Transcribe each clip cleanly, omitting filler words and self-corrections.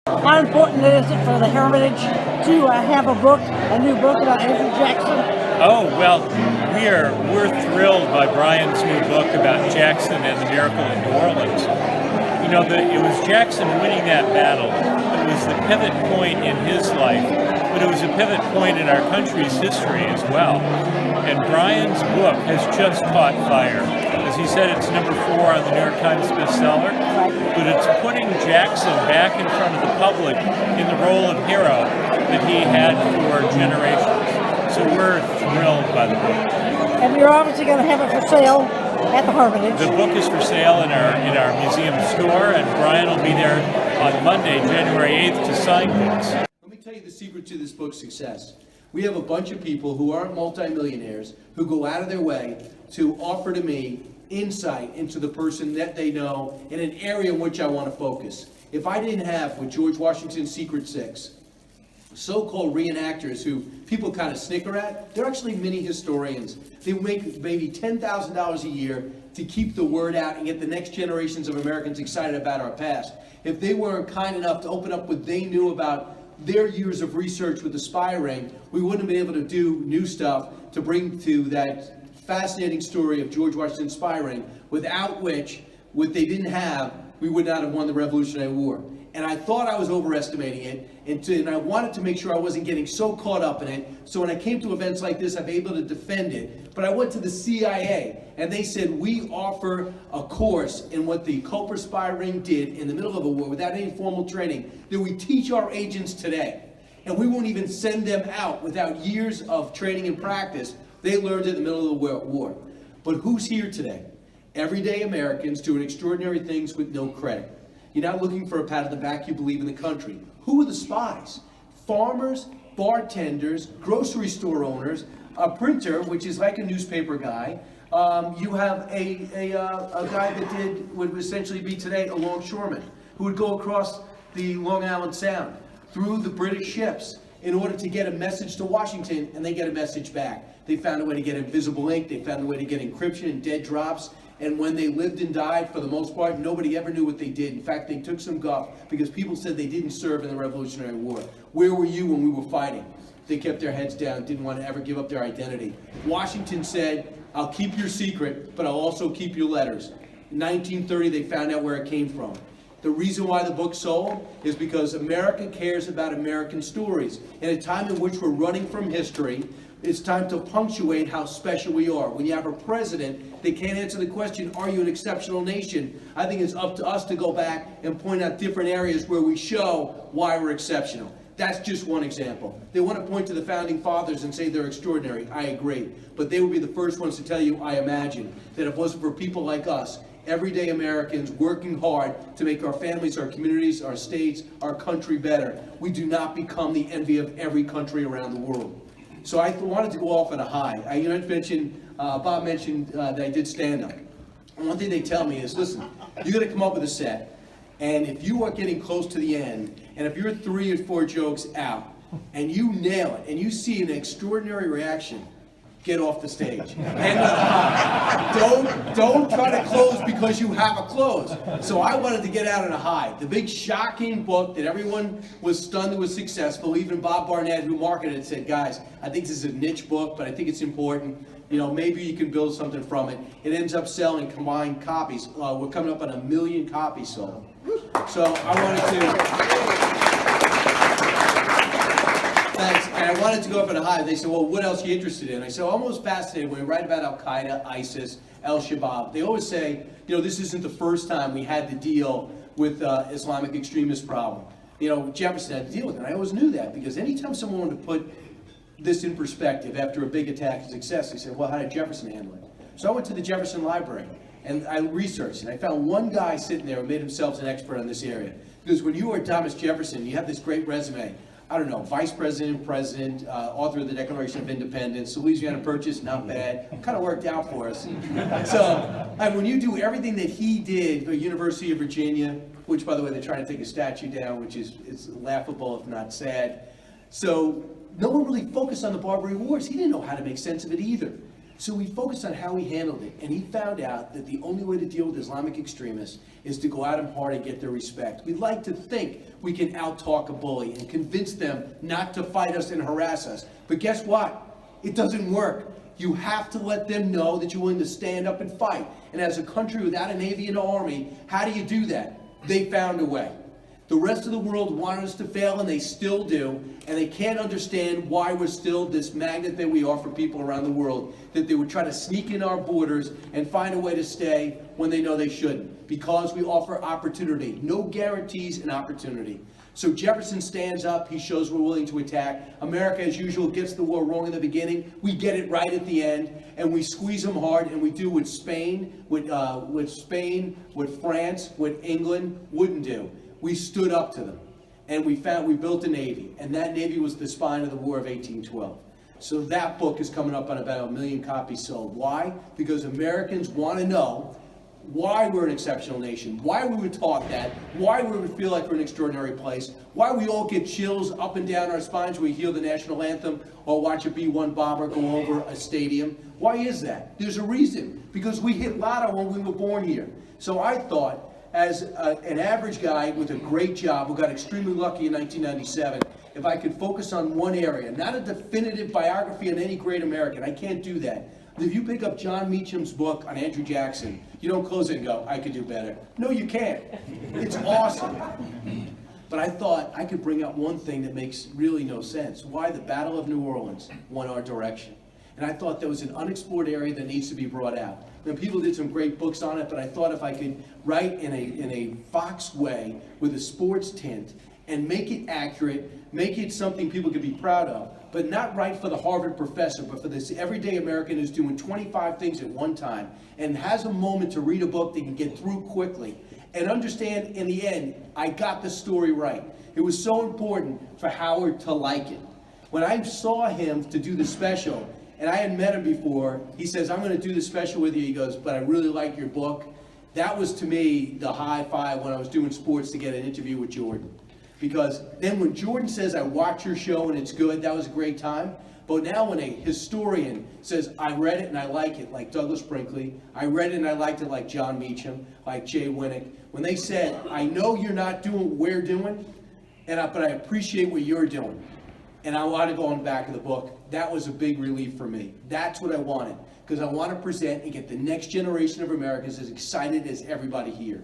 How important is it for the Heritage to have a new book about Andrew Jackson? Oh, well, we're thrilled by Brian's new book about Jackson and the miracle in New Orleans. You know, it was Jackson winning that battle. It was the pivot point in his life, but it was a pivot point in our country's history as well. And Brian's book has just caught fire. As he said, it's number 4 on the New York Times bestseller, but it's putting Jackson back in front of the public in the role of hero that he had for generations. So we're thrilled by the book. And you're obviously going to have it for sale at the Hermitage. The book is for sale in our museum store, and Brian will be there on Monday, January 8th, to sign books. Let me tell you the secret to this book's success. We have a bunch of people who aren't multimillionaires who go out of their way to offer to me insight into the person that they know in an area in which I want to focus. If I didn't have, with George Washington's Secret Six, so-called reenactors who people kind of snicker at, they're actually mini historians. They make maybe $10,000 a year to keep the word out and get the next generations of Americans excited about our past. If they weren't kind enough to open up what they knew about their years of research with the spy ring, we wouldn't have been able to do new stuff to bring to that fascinating story of George Washington's spy ring, without which, what they didn't have, we would not have won the Revolutionary War. And I thought I was overestimating it, and I wanted to make sure I wasn't getting so caught up in it. So when I came to events like this, I'm able to defend it. But I went to the CIA, and they said, we offer a course in what the Culper spy ring did in the middle of a war without any formal training that we teach our agents today. And we won't even send them out without years of training and practice. They learned it in the middle of the war. But who's here today? Everyday Americans doing extraordinary things with no credit. You're not looking for a pat on the back, you believe in the country. Who are the spies? Farmers, bartenders, grocery store owners, a printer, which is like a newspaper guy. You have a guy that would essentially be today a longshoreman, who would go across the Long Island Sound through the British ships in order to get a message to Washington, and they get a message back. They found a way to get invisible ink, they found a way to get encryption and dead drops. And when they lived and died, for the most part, nobody ever knew what they did. In fact, they took some guff because people said they didn't serve in the Revolutionary War. Where were you when we were fighting? They kept their heads down, didn't want to ever give up their identity. Washington said, I'll keep your secret, but I'll also keep your letters. In 1930, they found out where it came from. The reason why the book sold is because America cares about American stories. In a time in which we're running from history, it's time to punctuate how special we are. When you have a president that can't answer the question, are you an exceptional nation? I think it's up to us to go back and point out different areas where we show why we're exceptional. That's just one example. They want to point to the founding fathers and say they're extraordinary. I agree. But they would be the first ones to tell you, I imagine, that if it wasn't for people like us, everyday Americans working hard to make our families, our communities, our states, our country better, we do not become the envy of every country around the world. So I wanted to go off on a high. Bob mentioned that I did stand-up. And one thing they tell me is, listen, you got to come up with a set, and if you are getting close to the end, and if you're 3 or 4 jokes out, and you nail it, and you see an extraordinary reaction, get off the stage. End of the high. Don't try to close because you have a close. So I wanted to get out on a high. The big shocking book that everyone was stunned was successful. Even Bob Barnett, who marketed it, said, guys, I think this is a niche book, but I think it's important. You know, maybe you can build something from it. It ends up selling combined copies. We're coming up on 1 million copies sold. So I wanted to... Thanks. And I wanted to go up on a high. They said, well, what else are you interested in? I said, I'm most fascinated when we write about Al-Qaeda, ISIS, Al-Shabaab. They always say, you know, this isn't the first time we had to deal with Islamic extremist problem. You know, Jefferson had to deal with it. And I always knew that because anytime someone wanted to put this in perspective after a big attack and success, they said, well, how did Jefferson handle it? So I went to the Jefferson Library and I researched, and I found one guy sitting there who made himself an expert on this area. Because when you are Thomas Jefferson, you have this great resume. I don't know, vice president, president, author of the Declaration of Independence, Louisiana Purchase, not bad. Kind of worked out for us. So, when you do everything that he did at University of Virginia, which, by the way, they're trying to take a statue down, which is it's laughable if not sad. So, no one really focused on the Barbary Wars. He didn't know how to make sense of it either. So we focused on how he handled it, and he found out that the only way to deal with Islamic extremists is to go at them hard and get their respect. We like to think we can out-talk a bully and convince them not to fight us and harass us. But guess what? It doesn't work. You have to let them know that you're willing to stand up and fight. And as a country without a Navy and an Army, how do you do that? They found a way. The rest of the world wanted us to fail, and they still do, and they can't understand why we're still this magnet that we are for people around the world, that they would try to sneak in our borders and find a way to stay when they know they shouldn't, because we offer opportunity. No guarantees in opportunity. So Jefferson stands up, he shows we're willing to attack. America, as usual, gets the war wrong in the beginning. We get it right at the end, and we squeeze them hard, and we do what Spain, what France, what England wouldn't do. We stood up to them, and we built a Navy, and that Navy was the spine of the War of 1812. So that book is coming up on about 1 million copies sold. Why? Because Americans want to know why we're an exceptional nation, why we were taught that, why we would feel like we're an extraordinary place, why we all get chills up and down our spines when we hear the national anthem or watch a B-1 bomber go over a stadium. Why is that? There's a reason. Because we hit lotto when we were born here. So I thought, as an average guy with a great job who got extremely lucky in 1997, if I could focus on one area, not a definitive biography on any great American, I can't do that. If you pick up John Meacham's book on Andrew Jackson, you don't close it and go, I could do better. No, you can't. It's awesome. But I thought I could bring up one thing that makes really no sense. Why the Battle of New Orleans won our direction. And I thought there was an unexplored area that needs to be brought out. Now, people did some great books on it, but I thought if I could write in a Fox way with a sports tint and make it accurate, make it something people could be proud of, but not write for the Harvard professor, but for this everyday American who's doing 25 things at one time and has a moment to read a book they can get through quickly and understand in the end, I got the story right. It was so important for Howard to like it. When I saw him to do the special, and I hadn't met him before, he says, I'm going to do the special with you. He goes, but I really like your book. That was, to me, the high five when I was doing sports to get an interview with Jordan. Because then when Jordan says, I watch your show and it's good, that was a great time. But now when a historian says, I read it and I like it, like Douglas Brinkley, I read it and I liked it like John Meacham, like Jay Winnick, when they said, I know you're not doing what we're doing, but I appreciate what you're doing. And I want to go on the back of the book. That was a big relief for me. That's what I wanted, because I want to present and get the next generation of Americans as excited as everybody here.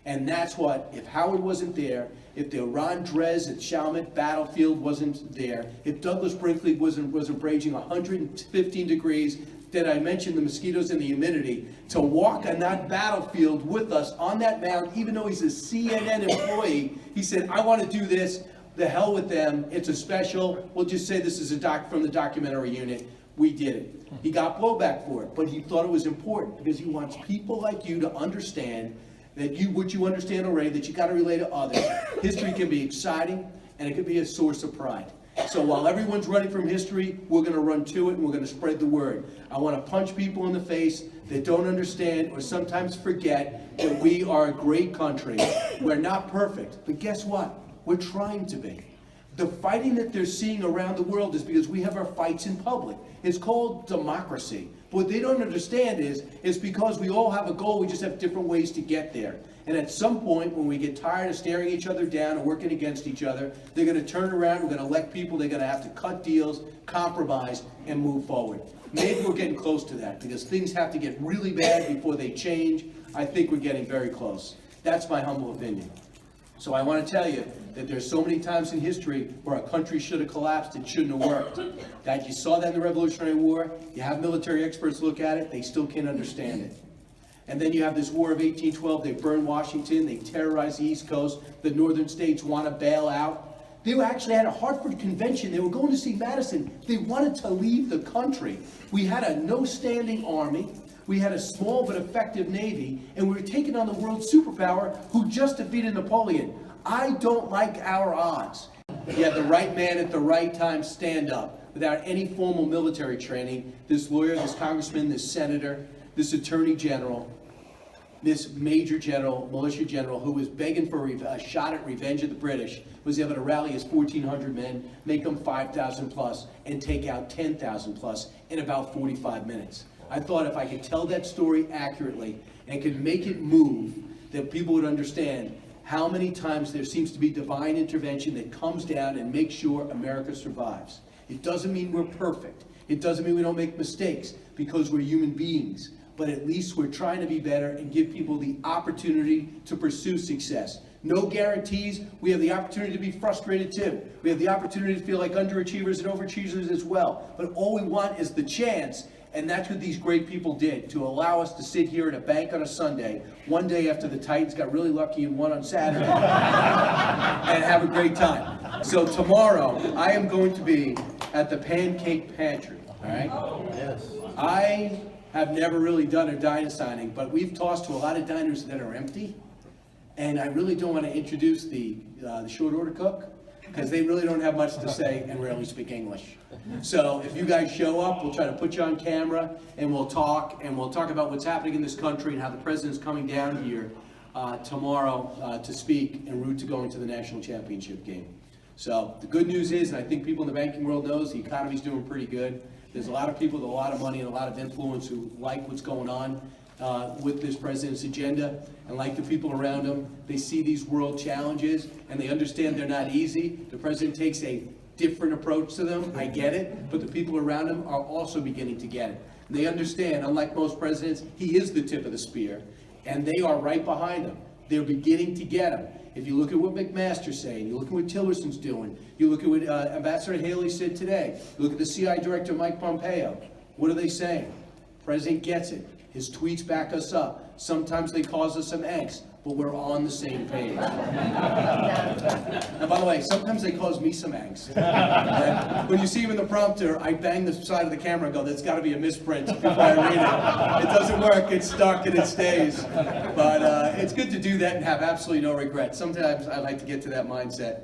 And that's what, if Howard wasn't there, if the Ron Drez at Chalmette battlefield wasn't there, if Douglas Brinkley wasn't raging 115 degrees, then I mentioned the mosquitoes and the humidity, to walk on that battlefield with us on that mound, even though he's a CNN employee, he said, I want to do this. The hell with them. It's a special. We'll just say this is from the documentary unit. We did it. He got blowback for it, but he thought it was important because he wants people like you to understand that what you understand already, that you got to relay to others. History can be exciting, and it can be a source of pride. So while everyone's running from history, we're going to run to it, and we're going to spread the word. I want to punch people in the face that don't understand or sometimes forget that we are a great country. We're not perfect, but guess what? We're trying to be. The fighting that they're seeing around the world is because we have our fights in public. It's called democracy. But what they don't understand is, it's because we all have a goal, we just have different ways to get there. And at some point, when we get tired of staring each other down and working against each other, they're going to turn around, we're going to elect people, they're going to have to cut deals, compromise, and move forward. Maybe we're getting close to that, because things have to get really bad before they change. I think we're getting very close. That's my humble opinion. So I want to tell you that there's so many times in history where a country should have collapsed, it shouldn't have worked. That you saw that in the Revolutionary War, you have military experts look at it, they still can't understand it. And then you have this War of 1812, they burn Washington, they terrorize the East Coast, the northern states want to bail out. They actually had a Hartford Convention, they were going to see Madison, they wanted to leave the country. We had a no-standing army. We had a small but effective Navy, and we were taking on the world superpower who just defeated Napoleon. I don't like our odds. You had the right man at the right time stand up without any formal military training. This lawyer, this congressman, this senator, this attorney general, this major general, militia general, who was begging for a shot at revenge of the British, was able to rally his 1,400 men, make them 5,000 plus, and take out 10,000 plus in about 45 minutes. I thought if I could tell that story accurately and could make it move, that people would understand how many times there seems to be divine intervention that comes down and makes sure America survives. It doesn't mean we're perfect. It doesn't mean we don't make mistakes, because we're human beings. But at least we're trying to be better and give people the opportunity to pursue success. No guarantees. We have the opportunity to be frustrated too. We have the opportunity to feel like underachievers and overachievers as well. But all we want is the chance, and that's what these great people did, to allow us to sit here at a bank on a Sunday, one day after the Titans got really lucky and won on Saturday, and have a great time. So tomorrow, I am going to be at the Pancake Pantry, all right? Yes. I have never really done a diner signing, but we've tossed to a lot of diners that are empty. And I really don't want to introduce the short order cook, because they really don't have much to say and rarely speak English. So if you guys show up, we'll try to put you on camera, and we'll talk about what's happening in this country and how the president's coming down here tomorrow to speak en route to going to the national championship game. So the good news is, and I think people in the banking world knows, the economy's doing pretty good. There's a lot of people with a lot of money and a lot of influence who like what's going on with this president's agenda, and like the people around him. They see these world challenges and they understand they're not easy. The president takes a different approach to them, I get it, but the people around him are also beginning to get it. And they understand, unlike most presidents, he is the tip of the spear, and they are right behind him. They're beginning to get him. If you look at what McMaster's saying, you look at what Tillerson's doing, you look at what Ambassador Haley said today, you look at the CI Director Mike Pompeo, what are they saying? President gets it. His tweets back us up. Sometimes they cause us some angst, but we're on the same page. And by the way, sometimes they cause me some angst. When you see him in the prompter, I bang the side of the camera and go, that's got to be a misprint before I read it. It doesn't work, it's stuck and it stays. But it's good to do that and have absolutely no regrets. Sometimes I like to get to that mindset.